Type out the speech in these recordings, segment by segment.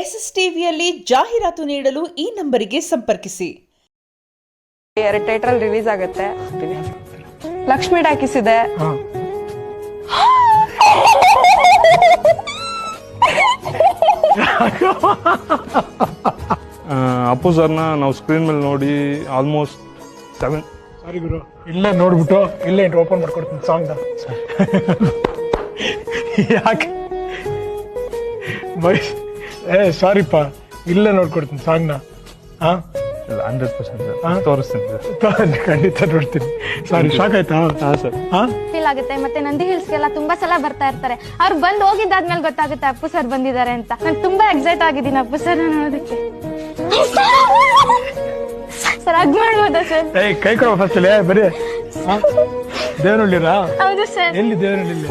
S S ಟಿವಿಯಲ್ಲಿ ಜಾಹೀರಾತು ನೀಡಲು ಈ ನಂಬರಿಗೆ ಸಂಪರ್ಕಿಸಿ. 2 ಟೈಟಲ್ ರಿಲೀಸ್ ಆಗುತ್ತೆ. ಲಕ್ಷ್ಮಿ ಟಾಕೀಸ್ ಇದೆ. ಅಪ್ಪು ಸರ್ನ ನಾವು ಸ್ಕ್ರೀನ್ ಮೇಲೆ ನೋಡಿ ಆಲ್ಮೋಸ್ಟ್ 7. ಸಾರಿ ಗುರು, ಇಲ್ಲೇ ನೋಡ್ಬಿಟ್ಟು ಇಲ್ಲೇ ಓಪನ್ ಮಾಡ್ಕೊಡ್ತೀನಿ ಸಾಂಗ್ನ. ಯಾಕೆ ಸಾರಿಪ್ಪ, ಇಲ್ಲೇ ನೋಡ್ಕೊಡ್ತೀನಿ ಸಾಂಗ್ನ. 100% ತೋರಿಸ್ತೀನಿ, ಖಂಡಿತ ನೋಡ್ತೀನಿ. ಸಾರಿ, ಶಾಕ್ ಆಯ್ತಾ? ಸರ್. ಫೀಲ್ ಆಗುತ್ತೆ. ಮತ್ತೆ ನಂದಿ ಹಿಲ್ಸ್ಗೆಲ್ಲ ತುಂಬಾ ಸಲ ಬರ್ತಾ ಇರ್ತಾರೆ. ಅವ್ರು ಬಂದು ಹೋಗಿದ್ದಾದ್ಮೇಲೆ ಗೊತ್ತಾಗುತ್ತೆ ಅಪ್ಪು ಸರ್ ಬಂದಿದ್ದಾರೆ ಅಂತ. ನಾನು ತುಂಬಾ ಎಕ್ಸೈಟ್ ಆಗಿದ್ದೀನಿ ಅಪ್ಪು ಸರ್ ನೋಡೋದಕ್ಕೆ. ಸರ್ ಅಗ್ ಮಾಡ್ಬೋದಾ ಸರ್? ಕೈ ಕೊಡ ಫಸ್ಟ್ ಬರೀ. ದೇವನಹಳ್ಳಿರಾ? ಹೌದು ಸರ್. ಎಲ್ಲಿ ದೇವನಹಳ್ಳಿ?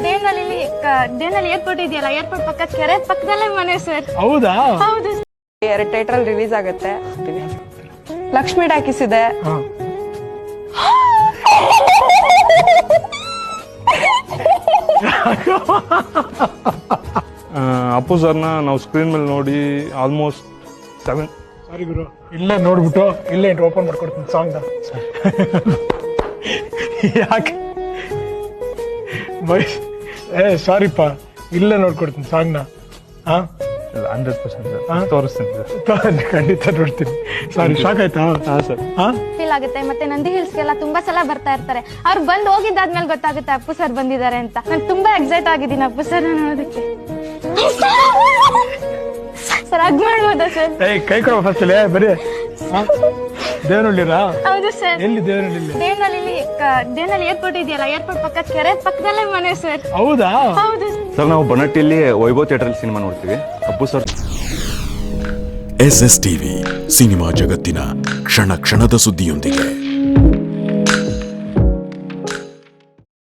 ದೇವನಹಳ್ಳಿ ಏರ್ಪೋರ್ಟ್ ಇದೆಯಲ್ಲ, ಏರ್ಪೋರ್ಟ್ ಪಕ್ಕ ಕೆರೆ ಪಕ್ಕದಲ್ಲೇ ಮನೆ ಸರ್. ಹೌದಾ? ಹೌದು. 2 ಟೈಟಲ್ ರಿಲೀಸ್ ಆಗುತ್ತೆ. ಲಕ್ಷ್ಮಿ ಟಾಕೀಸ್ ಇದೆ. ಅಪ್ಪು ಸರ್ನ ನಾವು ಸ್ಕ್ರೀನ್ ಮೇಲೆ ನೋಡಿ ಆಲ್ಮೋಸ್ಟ್ 7. ಸಾರಿ ಗುರು, ಇಲ್ಲೇ ನೋಡ್ಬಿಟ್ಟು ಇಲ್ಲೇ ಓಪನ್ ಮಾಡ್ಕೊಡ್ತೀನಿ ಸಾಂಗ್ನ. ಯಾಕೆ ಸಾರಿಪ್ಪ, ಇಲ್ಲೇ ನೋಡ್ಕೊಡ್ತೀನಿ ಸಾಂಗ್ನ. 100% ತೋರಿಸ್ತೀನಿ, ಖಂಡಿತ ನೋಡ್ತೀನಿ. ಸಾರಿ, ಶಾಕ್ ಆಯ್ತಾ? ಸರ್. ಫೀಲ್ ಆಗುತ್ತೆ. ಮತ್ತೆ ನಂದಿ ಹಿಲ್ಸ್ಗೆಲ್ಲ ತುಂಬಾ ಸಲ ಬರ್ತಾ ಇರ್ತಾರೆ. ಅವ್ರು ಬಂದು ಹೋಗಿದ್ದಾದ್ಮೇಲೆ ಗೊತ್ತಾಗುತ್ತೆ ಅಪ್ಪು ಸರ್ ಬಂದಿದ್ದಾರೆ ಅಂತ. ನಾನು ತುಂಬಾ ಎಕ್ಸೈಟ್ ಆಗಿದ್ದೀನಿ ಅಪ್ಪು ಸರ್ ನೋಡೋದಕ್ಕೆ. ಸರ್ ಅಗ್ ಮಾಡ್ಬೋದಾ ಸರ್? ಕೈ ಕೊಡ ಫಸ್ಟ್ ಬರೀ. ದೇವನಹಳ್ಳಿರಾ? ಹೌದು ಸರ್. ಎಲ್ಲಿ ದೇವನಹಳ್ಳಿ? ದೇವನಹಳ್ಳಿ ಏರ್ಪೋರ್ಟ್ ಇದೆಯಲ್ಲ, ಏರ್ಪೋರ್ಟ್ ಪಕ್ಕ ಕೆರೆ ಪಕ್ಕದಲ್ಲೇ ಮನೆ ಸರ್. ಹೌದಾ? ಹೌದು ಸರ್. ನಾವು ಬನಟ್ಟಿಯಲ್ಲಿ ವೈಭವ್ ಥಿಯೇಟರ್ ಸಿನಿಮಾ ನೋಡ್ತೀವಿ. Appu sir. SS TV cinema ಜಗತ್ತಿನ ಕ್ಷಣ ಕ್ಷಣದ ಸುದ್ದಿಯೊಂದಿಗೆ.